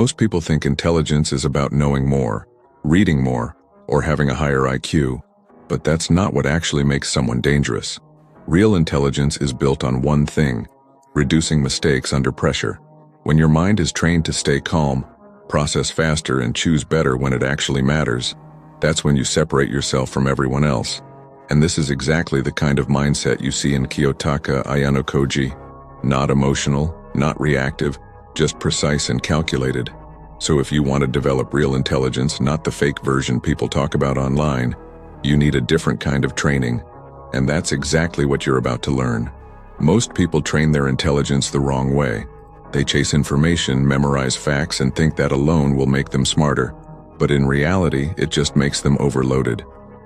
Most people think intelligence is about knowing more, reading more, or having a higher IQ, but that's not what actually makes someone dangerous. Real intelligence is built on one thing: reducing mistakes under pressure. When your mind is trained to stay calm, process faster, and choose better when it actually matters, that's when you separate yourself from everyone else. And this is exactly the kind of mindset you see in Kiyotaka Ayanokoji. Not emotional, not reactive, just precise and calculated. So if you want to develop real intelligence, not the fake version people talk about online, you need a different kind of training. And that's exactly what you're about to learn. Most people train their intelligence the wrong way. They chase information, memorize facts, and think that alone will make them smarter. But in reality, it just makes them overloaded.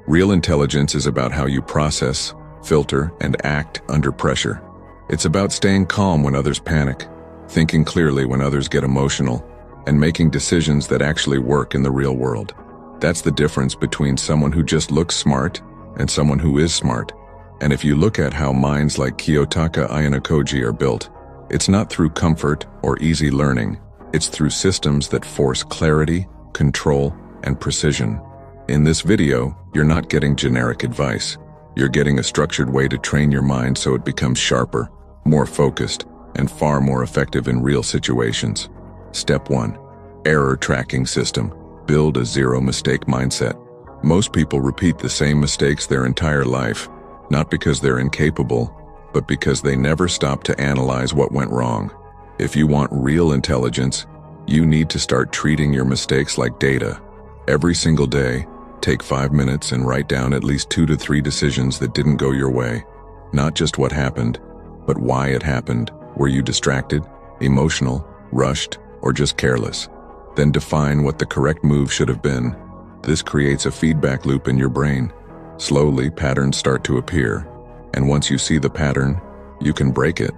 Real intelligence is about how you process, filter, and act under pressure. It's about staying calm when others panic, thinking clearly when others get emotional, and making decisions that actually work in the real world. That's the difference between someone who just looks smart and someone who is smart. And if you look at how minds like Kiyotaka Ayanokoji are built, it's not through comfort or easy learning. It's through systems that force clarity, control, and precision. In this video, you're not getting generic advice. You're getting a structured way to train your mind so it becomes sharper, more focused, and far more effective in real situations. Step 1. Error tracking system. Build a zero-mistake mindset. Most people repeat the same mistakes their entire life, not because they're incapable, but because they never stop to analyze what went wrong. If you want real intelligence, you need to start treating your mistakes like data. Every single day, take 5 minutes and write down at least 2 to 3 decisions that didn't go your way. Not just what happened, but why it happened. Were you distracted, emotional, rushed, or just careless? Then define what the correct move should have been. This creates a feedback loop in your brain. Slowly, patterns start to appear. And once you see the pattern, you can break it.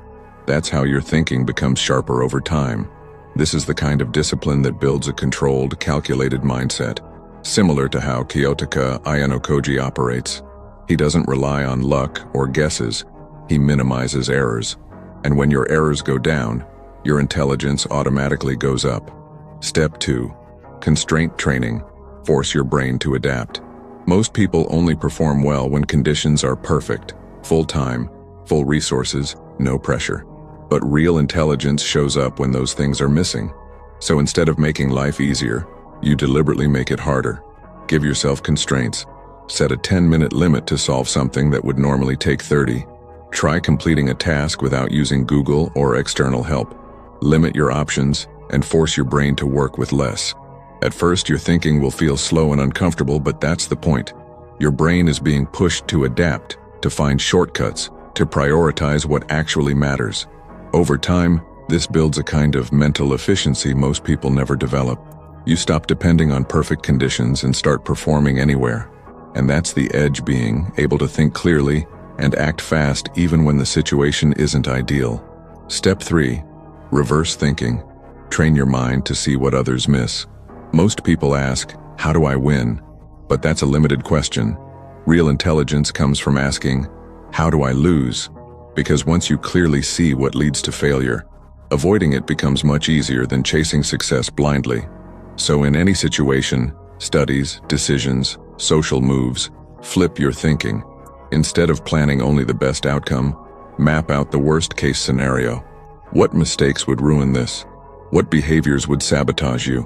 That's how your thinking becomes sharper over time. This is the kind of discipline that builds a controlled, calculated mindset, similar to how Kiyotaka Ayanokoji operates. He doesn't rely on luck or guesses. He minimizes errors. And when your errors go down, your intelligence automatically goes up. Step 2. Constraint training. Force your brain to adapt. Most people only perform well when conditions are perfect. Full time, full resources, no pressure. But real intelligence shows up when those things are missing. So instead of making life easier, you deliberately make it harder. Give yourself constraints. Set a 10-minute limit to solve something that would normally take 30. Try completing a task without using Google or external help. Limit your options and force your brain to work with less. At first, your thinking will feel slow and uncomfortable, but that's the point. Your brain is being pushed to adapt, to find shortcuts, to prioritize what actually matters. Over time, this builds a kind of mental efficiency most people never develop. You stop depending on perfect conditions and start performing anywhere. And that's the edge: being able to think clearly and act fast even when the situation isn't ideal. Step 3. Reverse thinking. Train your mind to see what others miss. Most people ask, "How do I win?" But that's a limited question. Real intelligence comes from asking, "How do I lose?" Because once you clearly see what leads to failure, avoiding it becomes much easier than chasing success blindly. So in any situation, studies, decisions, social moves, flip your thinking. Instead of planning only the best outcome, map out the worst-case scenario. What mistakes would ruin this? What behaviors would sabotage you?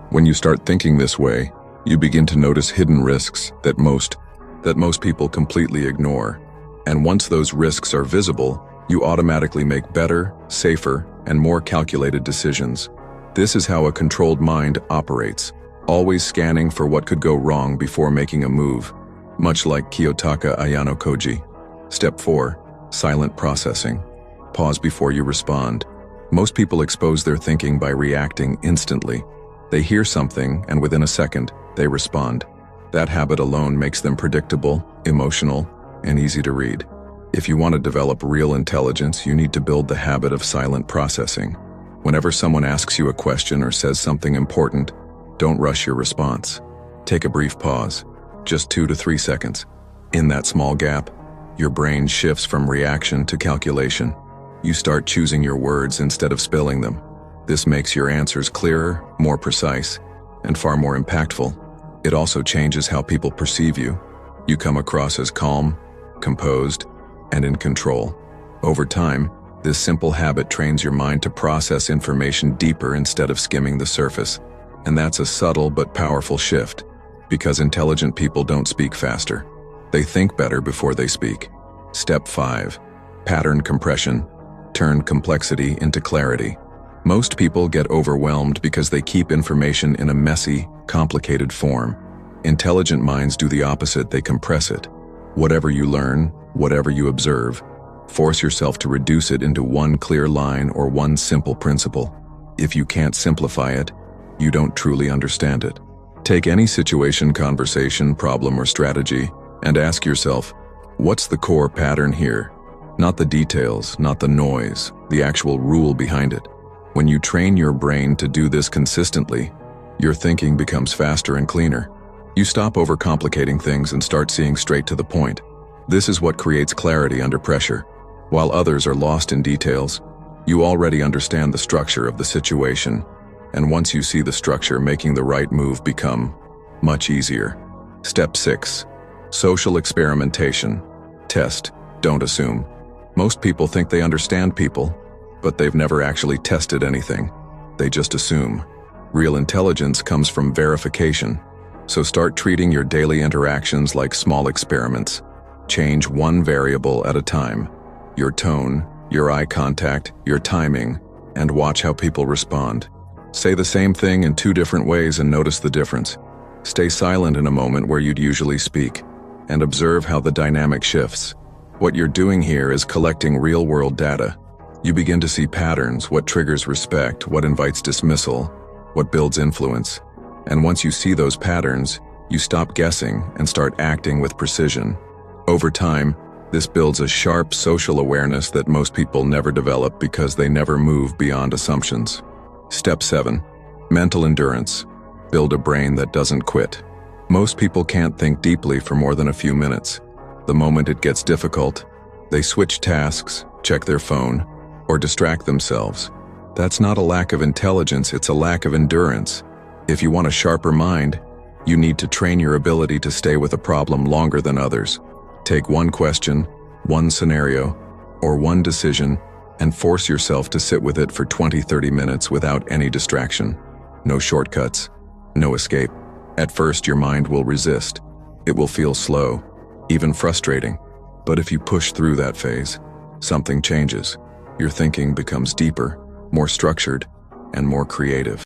When you start thinking this way, you begin to notice hidden risks that most people completely ignore. And once those risks are visible, you automatically make better, safer, and more calculated decisions. This is how a controlled mind operates, always scanning for what could go wrong before making a move, much like Kiyotaka Ayanokoji. Step 4. Silent processing. Pause before you respond. Most people expose their thinking by reacting instantly. They hear something, and within a second, they respond. That habit alone makes them predictable, emotional, and easy to read. If you want to develop real intelligence, you need to build the habit of silent processing. Whenever someone asks you a question or says something important, don't rush your response. Take a brief pause, just 2 to 3 seconds. In that small gap, your brain shifts from reaction to calculation. You start choosing your words instead of spilling them. This makes your answers clearer, more precise, and far more impactful. It also changes how people perceive you. You come across as calm, composed, and in control. Over time, this simple habit trains your mind to process information deeper instead of skimming the surface. And that's a subtle but powerful shift, because intelligent people don't speak faster. They think better before they speak. Step 5. Pattern compression. Turn complexity into clarity. Most people get overwhelmed because they keep information in a messy, complicated form. Intelligent minds do the opposite, they compress it. Whatever you learn, whatever you observe, force yourself to reduce it into one clear line or one simple principle. If you can't simplify it, you don't truly understand it. Take any situation, conversation, problem, or strategy, and ask yourself, what's the core pattern here? Not the details, not the noise, the actual rule behind it. When you train your brain to do this consistently, your thinking becomes faster and cleaner. You stop overcomplicating things and start seeing straight to the point. This is what creates clarity under pressure. While others are lost in details, you already understand the structure of the situation, and once you see the structure, making the right move become much easier. Step 6. Social experimentation. Test, don't assume. Most people think they understand people, but they've never actually tested anything. They just assume. Real intelligence comes from verification. So start treating your daily interactions like small experiments. Change one variable at a time. Your tone, your eye contact, your timing, and watch how people respond. Say the same thing in 2 different ways and notice the difference. Stay silent in a moment where you'd usually speak, and observe how the dynamic shifts. What you're doing here is collecting real-world data. You begin to see patterns, what triggers respect, what invites dismissal, what builds influence. And once you see those patterns, you stop guessing and start acting with precision. Over time, this builds a sharp social awareness that most people never develop because they never move beyond assumptions. Step 7. Mental endurance. Build a brain that doesn't quit. Most people can't think deeply for more than a few minutes. The moment it gets difficult, they switch tasks, check their phone, or distract themselves. That's not a lack of intelligence, it's a lack of endurance. If you want a sharper mind, you need to train your ability to stay with a problem longer than others. Take one question, one scenario, or one decision, and force yourself to sit with it for 20-30 minutes without any distraction. No shortcuts, no escape. At first, your mind will resist. It will feel slow, even frustrating. But if you push through that phase, something changes. Your thinking becomes deeper, more structured, and more creative.